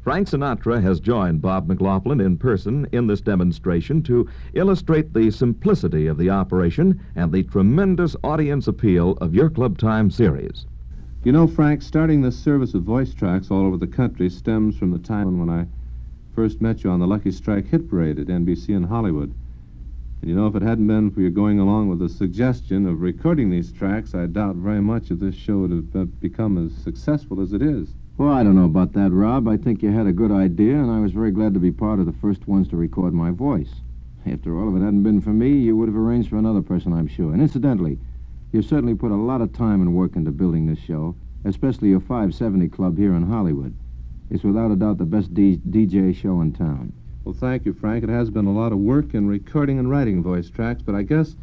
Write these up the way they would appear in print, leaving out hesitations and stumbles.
Frank Sinatra has joined Bob McLaughlin in person in this demonstration to illustrate the simplicity of the operation and the tremendous audience appeal of your Club Time series. You know, Frank, starting this service of voice tracks all over the country stems from the time when I first met you on the Lucky Strike hit parade at NBC in Hollywood. And you know, if it hadn't been for your going along with the suggestion of recording these tracks, I doubt very much if this show would have become as successful as it is. Well, I don't know about that, Rob. I think you had a good idea, and I was very glad to be part of the first ones to record my voice. After all, if it hadn't been for me, you would have arranged for another person, I'm sure. And incidentally, you've certainly put a lot of time and work into building this show, especially your 570 Club here in Hollywood. It's without a doubt the best DJ show in town. Well, thank you, Frank. It has been a lot of work in recording and writing voice tracks, but I guess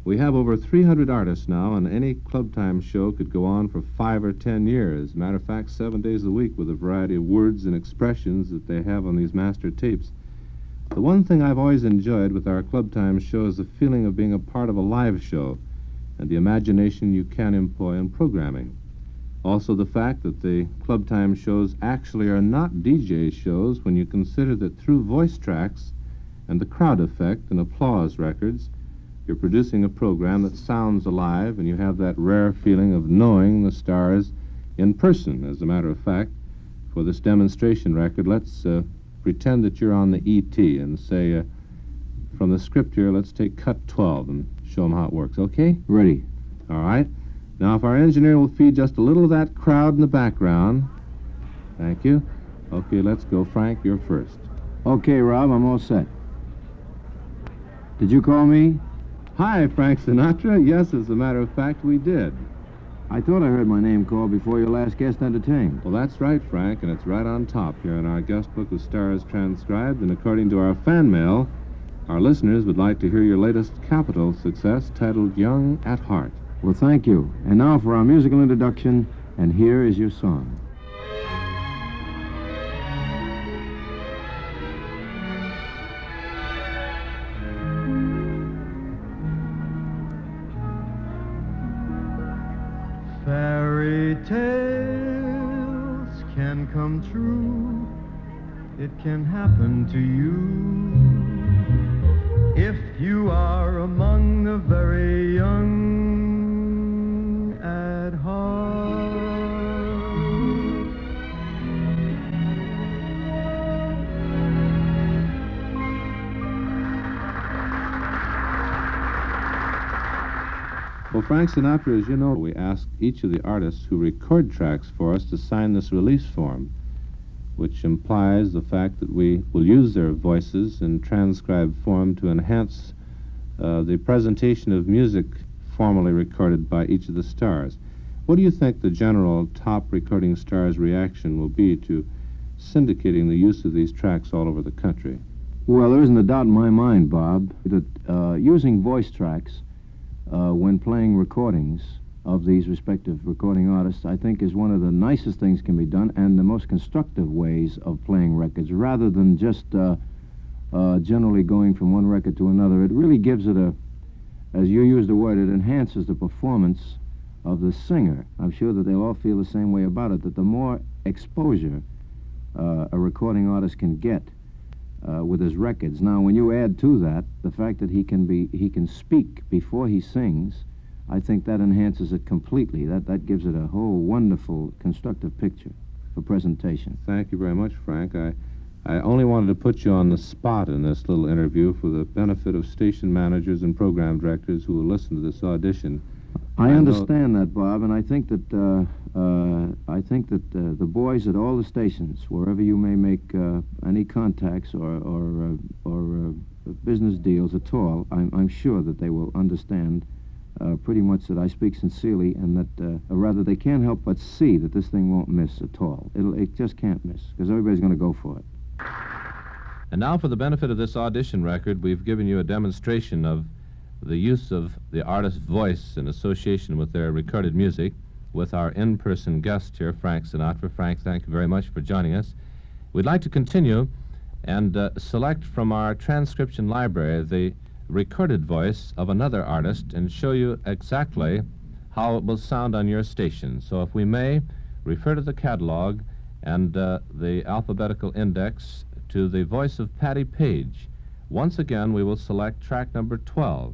we have over 300 artists now, and any Club Time show could go on for 5 or 10 years. Matter of fact, 7 days a week with a variety of words and expressions that they have on these master tapes. The one thing I've always enjoyed with our Club Time show is the feeling of being a part of a live show and the imagination you can employ in programming. Also the fact that the Club Time shows actually are not DJ shows when you consider that through voice tracks and the crowd effect and applause records, you're producing a program that sounds alive, and you have that rare feeling of knowing the stars in person. As a matter of fact, for this demonstration record, let's pretend that you're on the ET and say, from the script here, let's take cut 12 and show them how it works, okay? Ready. All right. Now, if our engineer will feed just a little of that crowd in the background. Thank you. Okay, let's go. Frank, you're first. Okay, Rob, I'm all set. Did you call me? Hi, Frank Sinatra. Yes, as a matter of fact, we did. I thought I heard my name called before your last guest entertained. Well, that's right, Frank, and it's right on top here in our guest book of stars transcribed, and according to our fan mail, our listeners would like to hear your latest Capitol success titled Young at Heart. Well, thank you. And now for our musical introduction, and here is your song. Fairy tales can come true. It can happen to you if you are among the very young at heart. Well, Frank Sinatra, as you know, we ask each of the artists who record tracks for us to sign this release form, which implies the fact that we will use their voices in transcribed form to enhance the presentation of music formally recorded by each of the stars. What do you think the general top recording star's reaction will be to syndicating the use of these tracks all over the country? Well, there isn't a doubt in my mind, Bob, that using voice tracks when playing recordings of these respective recording artists, I think is one of the nicest things can be done and the most constructive ways of playing records, rather than just generally going from one record to another. It really gives it as you used the word, it enhances the performance of the singer. I'm sure that they'll all feel the same way about it, that the more exposure a recording artist can get with his records. Now, when you add to that the fact that he can speak before he sings, I think that enhances it completely. That gives it a whole wonderful, constructive picture for presentation. Thank you very much, Frank. I only wanted to put you on the spot in this little interview for the benefit of station managers and program directors who will listen to this audition. I understand that, Bob, and I think that the boys at all the stations, wherever you may make any contacts or business deals at all, I'm sure that they will understand pretty much that I speak sincerely, and that, or rather, they can't help but see that this thing won't miss at all. It just can't miss, because everybody's going to go for it. And now, for the benefit of this audition record, we've given you a demonstration of the use of the artist's voice in association with their recorded music with our in-person guest here, Frank Sinatra. Frank, thank you very much for joining us. We'd like to continue and select from our transcription library the recorded voice of another artist and show you exactly how it will sound on your station. So if we may, refer to the catalog and the alphabetical index to the voice of Patti Page. Once again, we will select track number 12.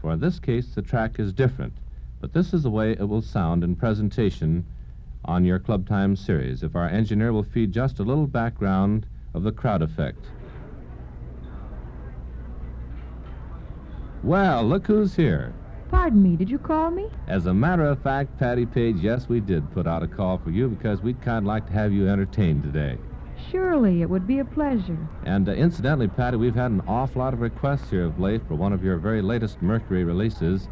For in this case, the track is different, but this is the way it will sound in presentation on your Club Time series, if our engineer will feed just a little background of the crowd effect. Well, look who's here. Pardon me, did you call me? As a matter of fact, Patti Page, yes, we did put out a call for you because we'd kind of like to have you entertained today. Surely, it would be a pleasure. And incidentally, Patti, we've had an awful lot of requests here of late for one of your very latest MacRae releases,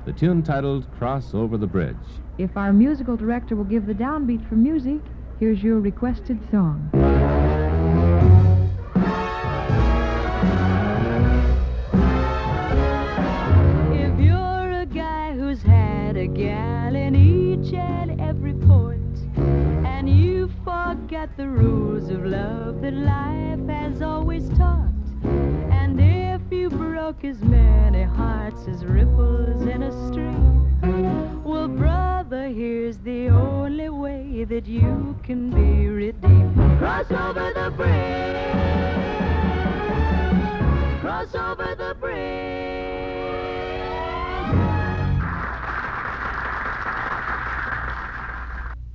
the tune titled Cross Over the Bridge. If our musical director will give the downbeat for music, here's your requested song. If you're a guy who's had a gal in each and every port, and you forget the rules of love that life has always taught, and if you broke as many hearts as ripples in a stream, well, brother, here's the only way that you can be redeemed. Cross over the bridge. Cross over the bridge.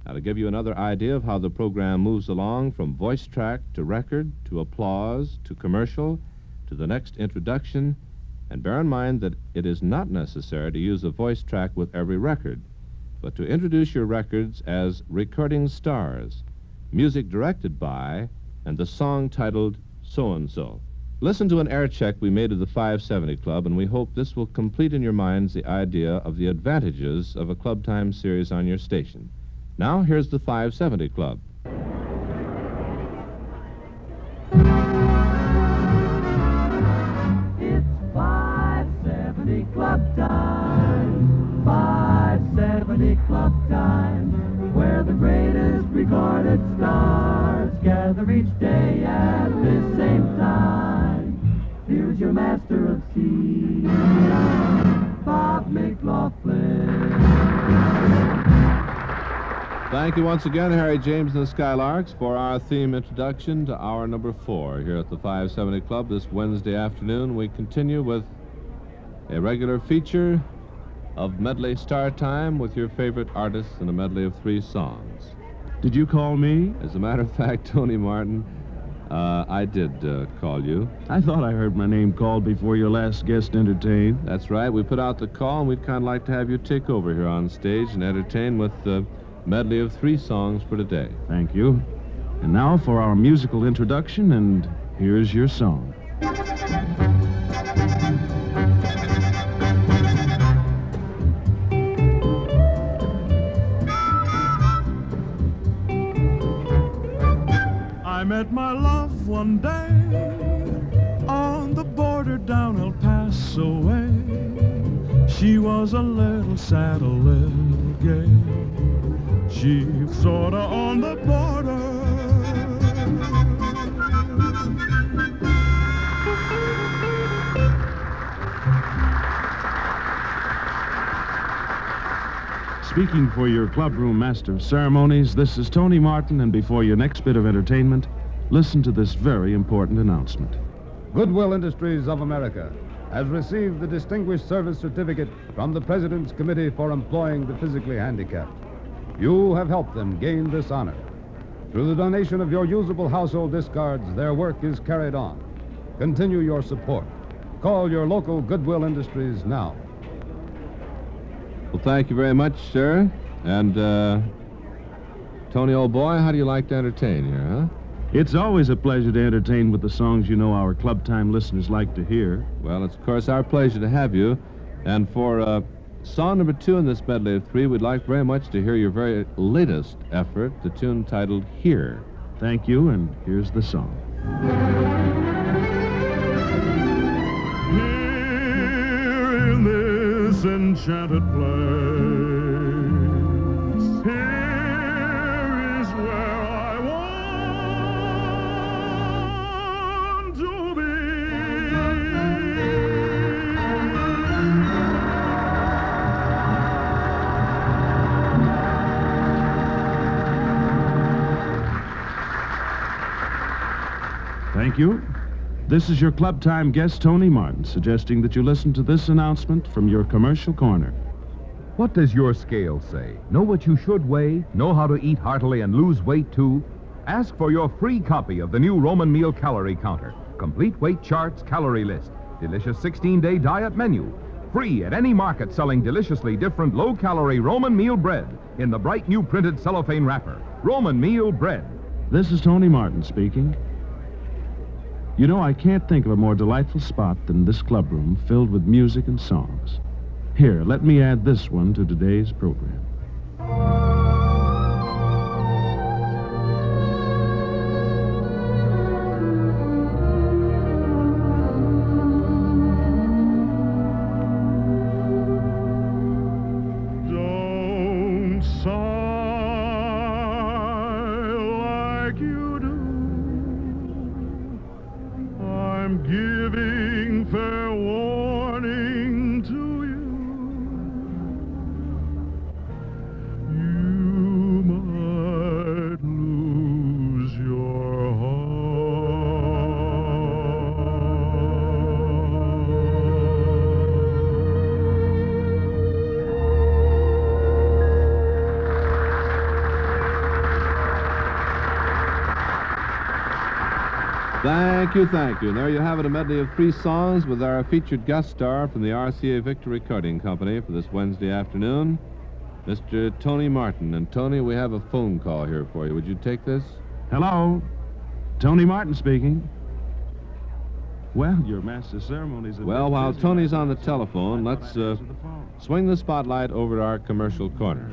Now, to give you another idea of how the program moves along from voice track to record to applause to commercial to the next introduction, and bear in mind that it is not necessary to use a voice track with every record, but to introduce your records as recording stars, music directed by, and the song titled So-and-so. Listen to an air check we made of the 570 Club, and we hope this will complete in your minds the idea of the advantages of a Club Time series on your station. Now, here's the 570 Club. It's 570 Club Time, 570 Club Time, where the greatest recorded stars gather each day at this same time. Here's your master of C, Bob McLaughlin. Thank you once again, Harry James and the Skylarks, for our theme introduction to hour number 4 here at the 570 Club this Wednesday afternoon. We continue with a regular feature of Medley Star Time with your favorite artists in a medley of 3 songs. Did you call me? As a matter of fact, Tony Martin, I did call you. I thought I heard my name called before your last guest entertained. That's right. We put out the call, and we'd kind of like to have you take over here on stage and entertain with the medley of 3 songs for today. Thank you. And now for our musical introduction, and here's your song. I met my love one day on the border down El Paso way. She was a little sad, a little gay. She sorta on the border. Speaking for your clubroom master of ceremonies, this is Tony Martin, and before your next bit of entertainment, listen to this very important announcement. Goodwill Industries of America has received the Distinguished Service Certificate from the President's Committee for Employing the Physically Handicapped. You have helped them gain this honor. Through the donation of your usable household discards, their work is carried on. Continue your support. Call your local Goodwill Industries now. Well, thank you very much, sir. And, Tony, old boy, how do you like to entertain here, huh? It's always a pleasure to entertain with the songs you know our Club Time listeners like to hear. Well, it's, of course, our pleasure to have you. And for song number 2 in this medley of 3, we'd like very much to hear your very latest effort, the tune titled Here. Thank you, and here's the song. Here in this enchanted place, here is where I want to be. Thank you. This is your Club Time guest, Tony Martin, suggesting that you listen to this announcement from your commercial corner. What does your scale say? Know what you should weigh? Know how to eat heartily and lose weight, too? Ask for your free copy of the new Roman Meal Calorie Counter. Complete weight charts, calorie list, delicious 16-day diet menu. Free at any market selling deliciously different low-calorie Roman meal bread in the bright new printed cellophane wrapper. Roman Meal Bread. This is Tony Martin speaking. You know, I can't think of a more delightful spot than this clubroom filled with music and songs. Here, let me add this one to today's program. Don't sigh like you do. I'm giving fair warning to you. You might lose your Thank you. And there you have it, a medley of 3 songs with our featured guest star from the RCA Victor Recording Company for this Wednesday afternoon, Mr. Tony Martin. And Tony, we have a phone call here for you. Would you take this? Hello, Tony Martin speaking. Well, your master of ceremonies... Well, while Tony's on the telephone, let's swing the spotlight over to our commercial corner.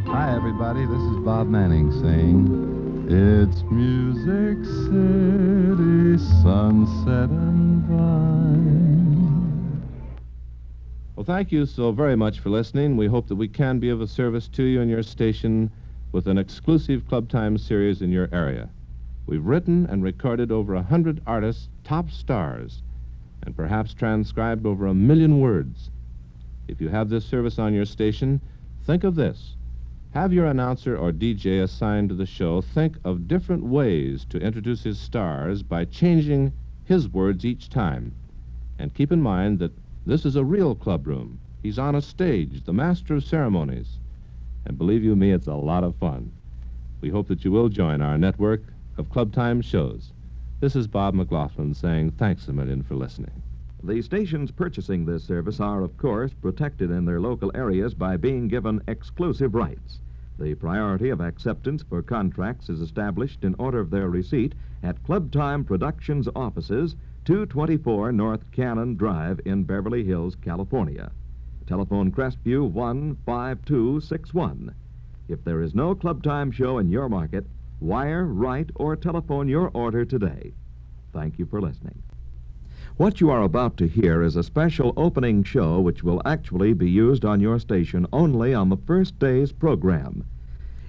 Hi, everybody. This is Bob Manning saying, it's Music City, sunset and vine. Well, thank you so very much for listening. We hope that we can be of a service to you and your station with an exclusive Club Time series in your area. We've written and recorded over 100 artists, top stars, and perhaps transcribed over 1 million words. If you have this service on your station, think of this. Have your announcer or DJ assigned to the show think of different ways to introduce his stars by changing his words each time. And keep in mind that this is a real clubroom. He's on a stage, the master of ceremonies. And believe you me, it's a lot of fun. We hope that you will join our network of Club Time shows. This is Bob McLaughlin saying thanks a million for listening. The stations purchasing this service are, of course, protected in their local areas by being given exclusive rights. The priority of acceptance for contracts is established in order of their receipt at Club Time Productions offices, 224 North Cannon Drive in Beverly Hills, California. Telephone Crestview 15261. If there is no Club Time show in your market, wire, write, or telephone your order today. Thank you for listening. What you are about to hear is a special opening show which will actually be used on your station only on the first day's program.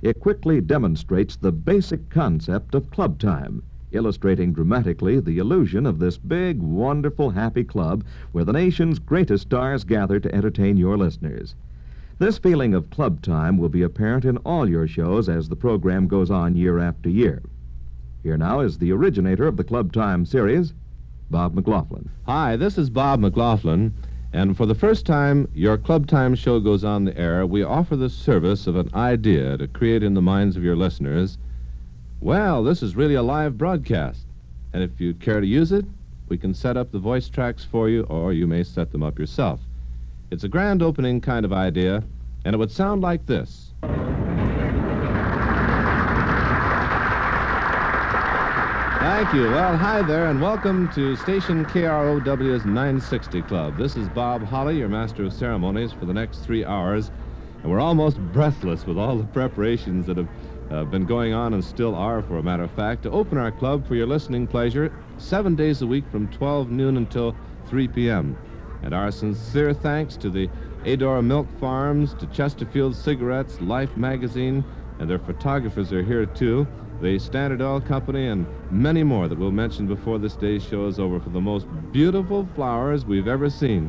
It quickly demonstrates the basic concept of Club Time, illustrating dramatically the illusion of this big, wonderful, happy club where the nation's greatest stars gather to entertain your listeners. This feeling of Club Time will be apparent in all your shows as the program goes on year after year. Here now is the originator of the Club Time series, Bob McLaughlin. Hi, this is Bob McLaughlin, and for the first time your Club Time show goes on the air, we offer the service of an idea to create in the minds of your listeners. Well, this is really a live broadcast, and if you care to use it, we can set up the voice tracks for you, or you may set them up yourself. It's a grand opening kind of idea, and it would sound like this. Thank you. Well, hi there, and welcome to Station KROW's 960 Club. This is Bob Holly, your master of ceremonies for the next 3 hours, and we're almost breathless with all the preparations that have been going on and still are, for a matter of fact, to open our club for your listening pleasure 7 days a week from 12 noon until 3 p.m. And our sincere thanks to the Adora Milk Farms, to Chesterfield Cigarettes, Life Magazine, and their photographers are here, too, the Standard Oil Company, and many more that we'll mention before this day's show is over, for the most beautiful flowers we've ever seen.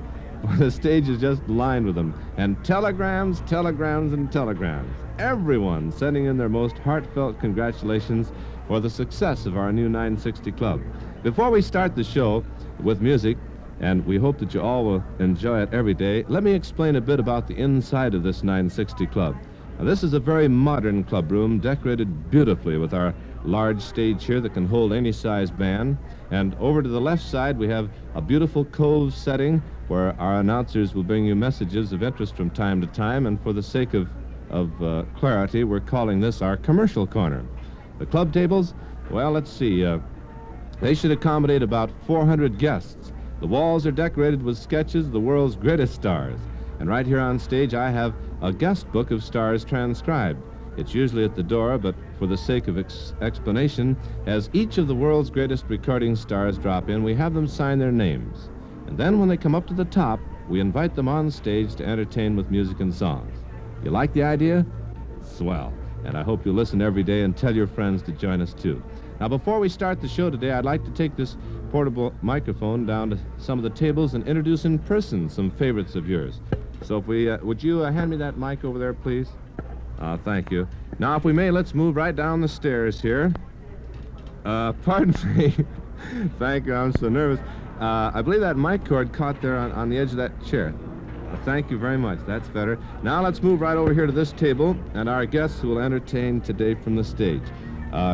The stage is just lined with them. And telegrams, telegrams, and telegrams. Everyone sending in their most heartfelt congratulations for the success of our new 960 Club. Before we start the show with music, and we hope that you all will enjoy it every day, let me explain a bit about the inside of this 960 Club. Now, this is a very modern club room, decorated beautifully with our large stage here that can hold any size band. And over to the left side, we have a beautiful cove setting where our announcers will bring you messages of interest from time to time. And for the sake of clarity, we're calling this our commercial corner. The club tables, well, let's see. They should accommodate about 400 guests. The walls are decorated with sketches of the world's greatest stars. And right here on stage, I have a guest book of stars transcribed. It's usually at the door, but for the sake of explanation, as each of the world's greatest recording stars drop in, we have them sign their names. And then when they come up to the top, we invite them on stage to entertain with music and songs. You like the idea? Swell. And I hope you'll listen every day and tell your friends to join us too. Now, before we start the show today, I'd like to take this portable microphone down to some of the tables and introduce in person some favorites of yours. So if we, would you hand me that mic over there, please? Thank you. Now, if we may, let's move right down the stairs here. Pardon me. Thank you, I'm so nervous. I believe that mic cord caught there on the edge of that chair. Thank you very much. That's better. Now let's move right over here to this table and our guests who will entertain today from the stage.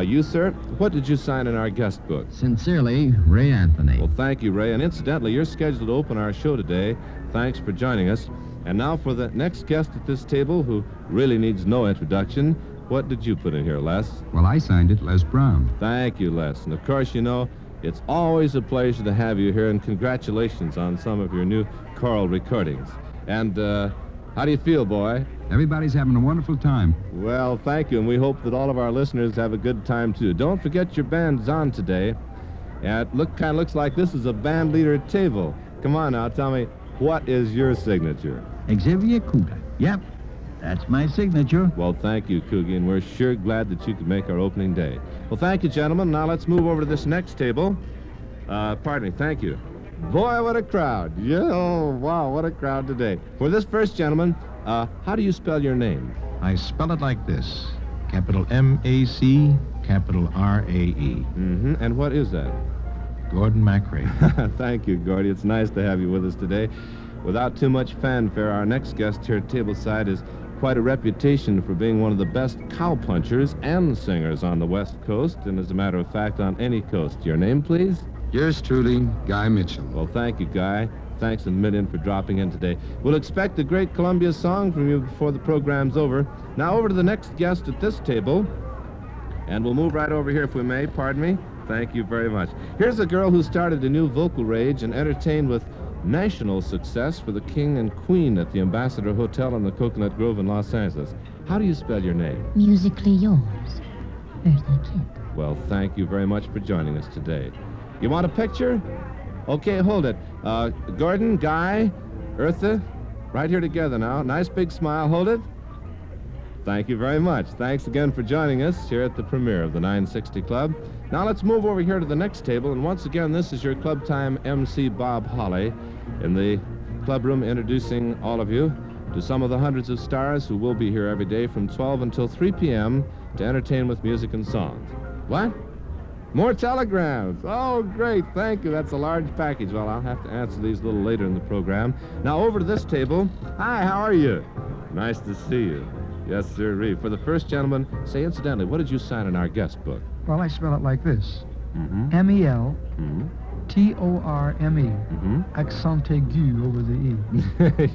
You, sir, what did you sign in our guest book? Sincerely, Ray Anthony. Well, thank you, Ray. And incidentally, you're scheduled to open our show today. Thanks for joining us. And now for the next guest at this table, who really needs no introduction, what did you put in here, Les? Well, I signed it, Les Brown. Thank you, Les. And of course, you know, it's always a pleasure to have you here, and congratulations on some of your new choral recordings. And how do you feel, boy? Everybody's having a wonderful time. Well, thank you, and we hope that all of our listeners have a good time, too. Don't forget your band's on today. And it kind of looks like this is a band leader table. Come on now, tell me, what is your signature? Xavier Cugat. Yep, that's my signature. Well, thank you, Coogie, and we're sure glad that you could make our opening day. Well, thank you, gentlemen. Now let's move over to this next table. Pardon me, thank you. Boy, what a crowd. Yeah, oh, wow, what a crowd today. For this first gentleman, how do you spell your name? I spell it like this. Capital M-A-C, capital R-A-E. Mm-hmm. And what is that? Gordon MacRae. Thank you, Gordy. It's nice to have you with us today. Without too much fanfare, our next guest here at tableside is quite a reputation for being one of the best cowpunchers and singers on the West Coast, and as a matter of fact, on any coast. Your name, please? Yours truly, Guy Mitchell. Well, thank you, Guy. Thanks a million for dropping in today. We'll expect a great Columbia song from you before the program's over. Now over to the next guest at this table, and we'll move right over here if we may. Pardon me. Thank you very much. Here's a girl who started a new vocal rage and entertained with national success for the King and Queen at the Ambassador Hotel in the Coconut Grove in Los Angeles. How do you spell your name? Musically yours, Eartha Kitt. Well, thank you very much for joining us today. You want a picture? Okay, hold it. Gordon, Guy, Eartha, right here together now. Nice big smile. Hold it. Thank you very much. Thanks again for joining us here at the premiere of the 960 Club. Now let's move over here to the next table, and once again, this is your Club Time MC Bob Holly in the club room, introducing all of you to some of the hundreds of stars who will be here every day from 12 until 3 p.m. to entertain with music and songs. What? More telegrams. Oh, great. Thank you. That's a large package. Well, I'll have to answer these a little later in the program. Now, over to this table. Hi, how are you? Nice to see you. Yes, sir. For the first gentleman, say, incidentally, what did you sign in our guest book? Well, I spell it like this. Mm-hmm. M-E-L Mm-hmm. T-O-R-M-E. Mm-hmm. Accent aigu over the E.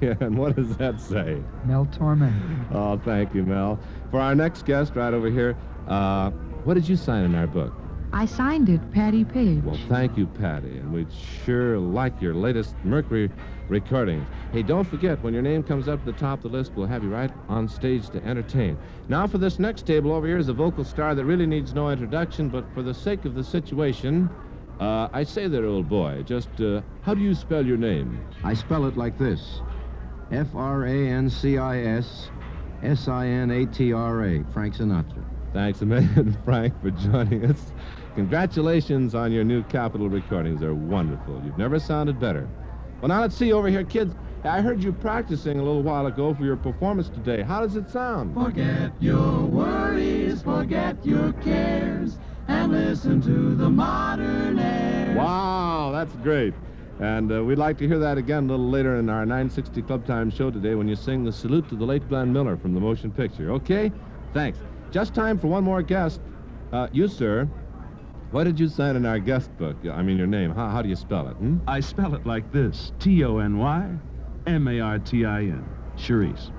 Yeah, and what does that say? Mel Torme. Oh, thank you, Mel. For our next guest right over here, what did you sign in our book? I signed it, Patti Page. Well, thank you, Patti, and we'd sure like your latest MacRae recordings. Hey, don't forget, when your name comes up at the top of the list, we'll have you right on stage to entertain. Now, for this next table over here is a vocal star that really needs no introduction, but for the sake of the situation, I say there, old boy, just, how do you spell your name? I spell it like this. F-R-A-N-C-I-S-S-I-N-A-T-R-A, Frank Sinatra. Thanks a million, Frank, for joining us. Congratulations on your new Capitol recordings. They're wonderful. You've never sounded better. Well, now let's see over here, kids. I heard you practicing a little while ago for your performance today. How does it sound? Forget your worries, forget your cares, and listen to the modern air. Wow, that's great. And we'd like to hear that again a little later in our 960 Club Time show today when you sing the Salute to the Late Glenn Miller from the motion picture. Okay? Thanks. Just time for one more guest. You, sir, what did you sign in our guest book? I mean, your name. How do you spell it? I spell it like this. T-O-N-Y-M-A-R-T-I-N. Charisse.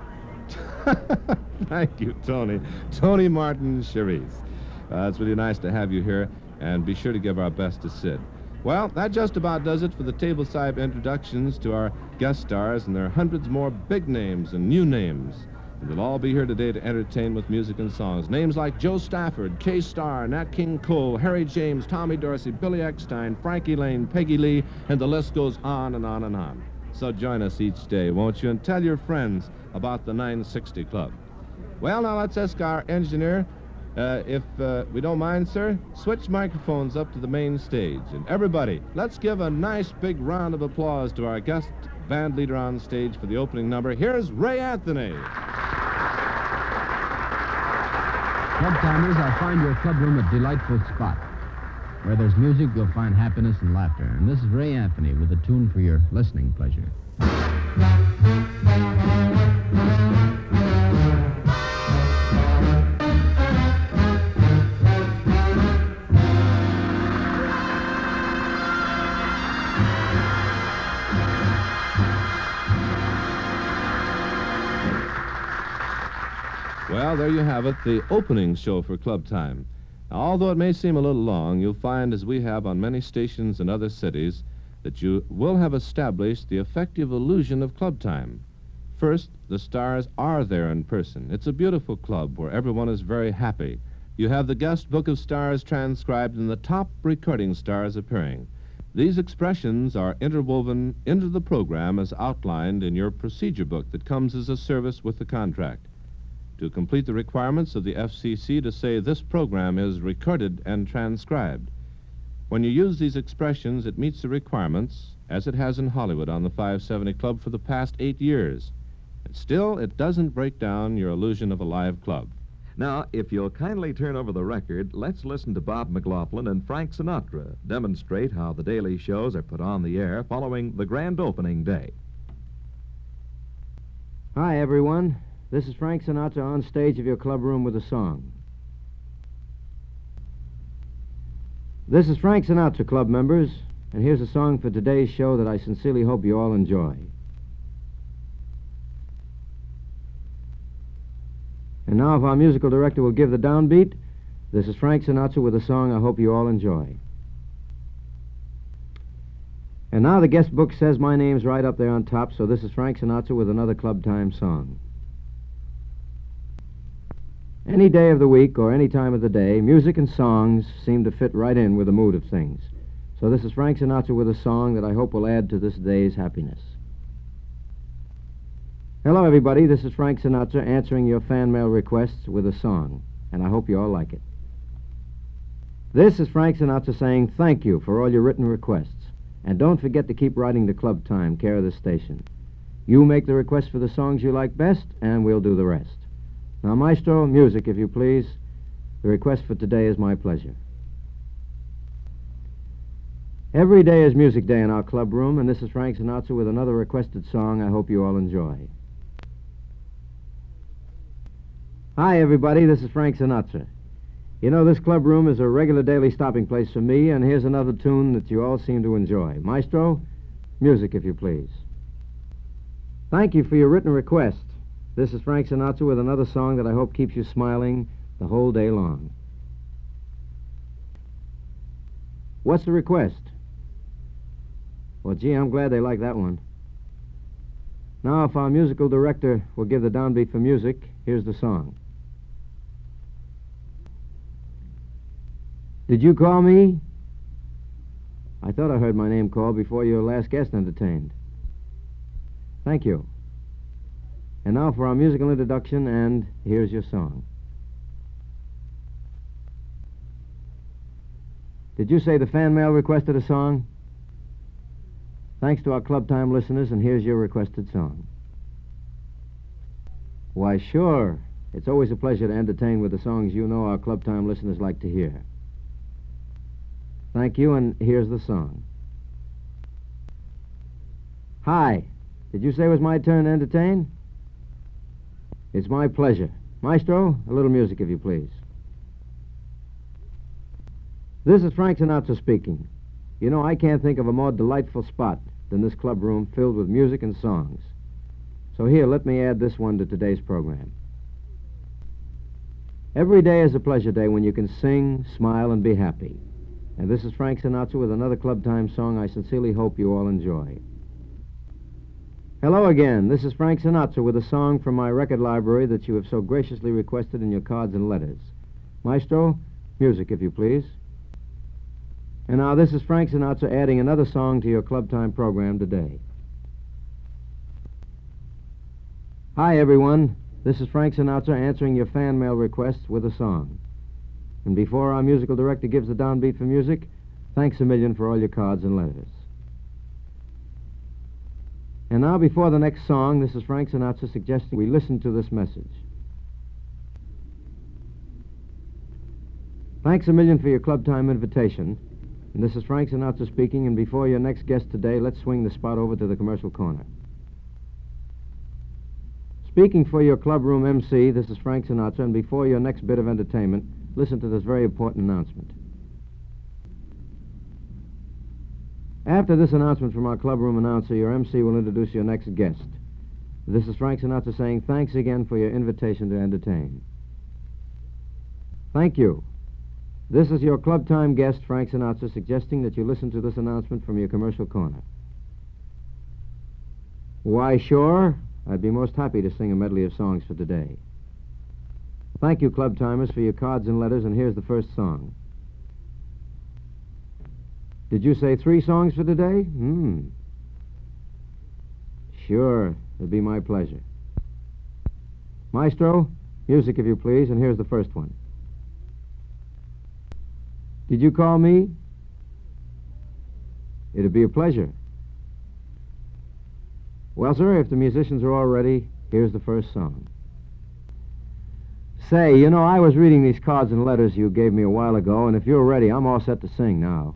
Thank you, Tony. Tony Martin Charisse. It's really nice to have you here, and be sure to give our best to Sid. Well, that just about does it for the tableside introductions to our guest stars, and there are hundreds more big names and new names. And they'll all be here today to entertain with music and songs. Names like Joe Stafford, Kay Starr, Nat King Cole, Harry James, Tommy Dorsey, Billy Eckstein, Frankie Lane, Peggy Lee, and the list goes on and on and on. So join us each day, won't you? And tell your friends about the 960 Club. Well, now let's ask our engineer, if we don't mind, sir, switch microphones up to the main stage. And everybody, let's give a nice big round of applause to our guest band leader on stage for the opening number. Here's Ray Anthony. Club timers, I find your club room a delightful spot. Where there's music, you'll find happiness and laughter. And this is Ray Anthony with a tune for your listening pleasure. Well, there you have it, the opening show for Club Time. Now, although it may seem a little long, you'll find, as we have on many stations in other cities, that you will have established the effective illusion of Club Time. First, the stars are there in person. It's a beautiful club where everyone is very happy. You have the guest book of stars transcribed and the top recording stars appearing. These expressions are interwoven into the program as outlined in your procedure book that comes as a service with the contract. To complete the requirements of the FCC to say this program is recorded and transcribed. When you use these expressions, it meets the requirements, as it has in Hollywood on the 570 Club for the past 8 years. And still, it doesn't break down your illusion of a live club. Now, if you'll kindly turn over the record, let's listen to Bob McLaughlin and Frank Sinatra demonstrate how the daily shows are put on the air following the grand opening day. Hi, everyone. This is Frank Sinatra on stage of your club room with a song. This is Frank Sinatra, club members, and here's a song for today's show that I sincerely hope you all enjoy. And now, if our musical director will give the downbeat, this is Frank Sinatra with a song I hope you all enjoy. And now the guest book says my name's right up there on top, so this is Frank Sinatra with another Club Time song. Any day of the week or any time of the day, music and songs seem to fit right in with the mood of things. So this is Frank Sinatra with a song that I hope will add to this day's happiness. Hello, everybody. This is Frank Sinatra answering your fan mail requests with a song, and I hope you all like it. This is Frank Sinatra saying thank you for all your written requests. And don't forget to keep writing to Club Time, care of the station. You make the requests for the songs you like best, and we'll do the rest. Now, Maestro, music, if you please. The request for today is my pleasure. Every day is music day in our club room, and this is Frank Sinatra with another requested song I hope you all enjoy. Hi, everybody. This is Frank Sinatra. You know, this club room is a regular daily stopping place for me, and here's another tune that you all seem to enjoy. Maestro, music, if you please. Thank you for your written request. This is Frank Sinatra with another song that I hope keeps you smiling the whole day long. What's the request? Well, gee, I'm glad they like that one. Now, if our musical director will give the downbeat for music, here's the song. Did you call me? I thought I heard my name called before your last guest entertained. Thank you. And now for our musical introduction, and here's your song. Did you say the fan mail requested a song? Thanks to our Club Time listeners, and here's your requested song. Why, sure. It's always a pleasure to entertain with the songs you know our Club Time listeners like to hear. Thank you, and here's the song. Hi. Did you say it was my turn to entertain? It's my pleasure. Maestro, a little music, if you please. This is Frank Sinatra speaking. You know, I can't think of a more delightful spot than this club room filled with music and songs. So here, let me add this one to today's program. Every day is a pleasure day when you can sing, smile, and be happy. And this is Frank Sinatra with another Club Time song I sincerely hope you all enjoy. Hello again. This is Frank Sinatra with a song from my record library that you have so graciously requested in your cards and letters. Maestro, music, if you please. And now this is Frank Sinatra adding another song to your Club Time program today. Hi, everyone. This is Frank Sinatra answering your fan mail requests with a song. And before our musical director gives the downbeat for music, thanks a million for all your cards and letters. And now, before the next song, this is Frank Sinatra suggesting we listen to this message. Thanks a million for your Club Time invitation. And this is Frank Sinatra speaking, and before your next guest today, let's swing the spot over to the commercial corner. Speaking for your club room MC, this is Frank Sinatra, and before your next bit of entertainment, listen to this very important announcement. After this announcement from our clubroom announcer, your MC will introduce your next guest. This is Frank Sinatra saying thanks again for your invitation to entertain. Thank you. This is your Club Time guest, Frank Sinatra, suggesting that you listen to this announcement from your commercial corner. Why, sure. I'd be most happy to sing a medley of songs for today. Thank you, Club Timers, for your cards and letters, and here's the first song. Did you say 3 songs for today? Sure, it'd be my pleasure. Maestro, music, if you please, and here's the first one. Did you call me? It'd be a pleasure. Well, sir, if the musicians are all ready, here's the first song. Say, you know, I was reading these cards and letters you gave me a while ago, and if you're ready, I'm all set to sing now.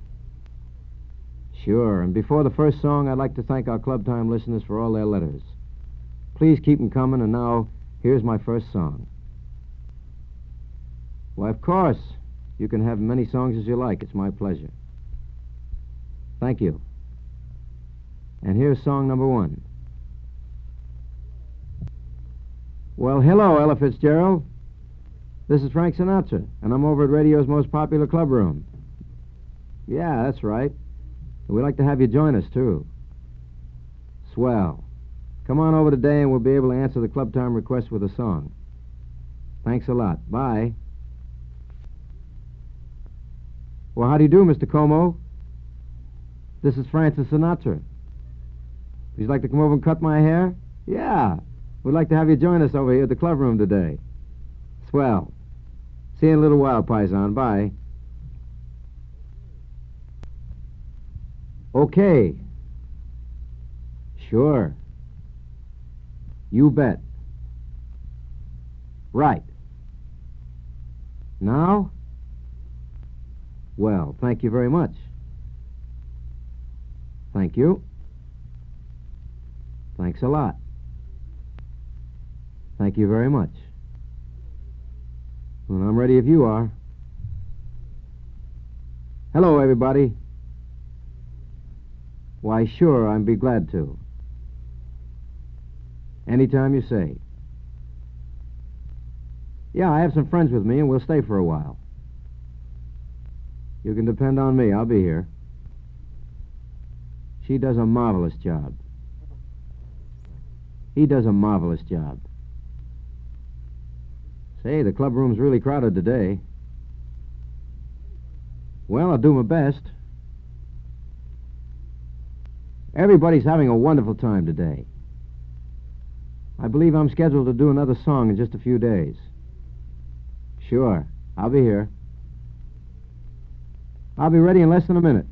Sure, and before the first song, I'd like to thank our Club Time listeners for all their letters. Please keep them coming, and now, here's my first song. Why, of course, you can have many songs as you like. It's my pleasure. Thank you. And here's song number 1. Well, hello, Ella Fitzgerald. This is Frank Sinatra, and I'm over at radio's most popular club room. Yeah, that's right. We'd like to have you join us, too. Swell. Come on over today, and we'll be able to answer the Club Time request with a song. Thanks a lot. Bye. Well, how do you do, Mr. Como? This is Francis Sinatra. Would you like to come over and cut my hair? Yeah. We'd like to have you join us over here at the club room today. Swell. See you in a little while, Paisan. Bye. Okay. Sure. You bet. Right. Now? Well, thank you very much. Thank you. Thanks a lot. Thank you very much. Well, I'm ready if you are. Hello, everybody. Why, sure, I'd be glad to. Anytime you say. Yeah, I have some friends with me, and we'll stay for a while. You can depend on me. I'll be here. She does a marvelous job. He does a marvelous job. Say, the club room's really crowded today. Well, I'll do my best. Everybody's having a wonderful time today. I believe I'm scheduled to do another song in just a few days. Sure, I'll be here. I'll be ready in less than a minute.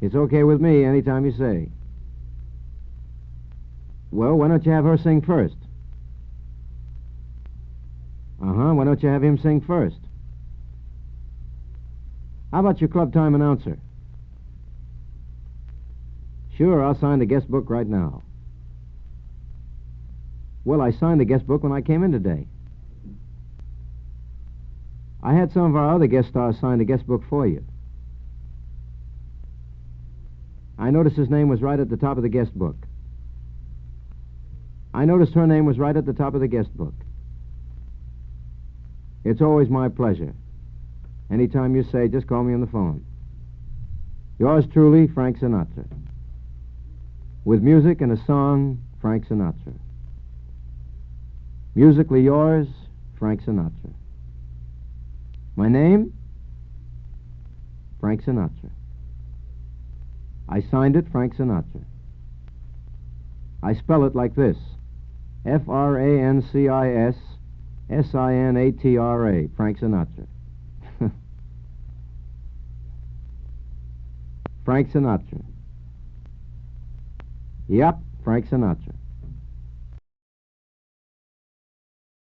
It's okay with me anytime you say. Well, why don't you have her sing first? Why don't you have him sing first? How about your club time announcer? Sure, I'll sign the guest book right now. Well, I signed the guest book when I came in today. I had some of our other guest stars sign the guest book for you. I noticed his name was right at the top of the guest book. I noticed her name was right at the top of the guest book. It's always my pleasure. Anytime you say, just call me on the phone. Yours truly, Frank Sinatra. With music and a song, Frank Sinatra. Musically yours, Frank Sinatra. My name? Frank Sinatra. I signed it, Frank Sinatra. I spell it like this. Francissinatra, Frank Sinatra. Frank Sinatra. Yep, Frank Sinatra.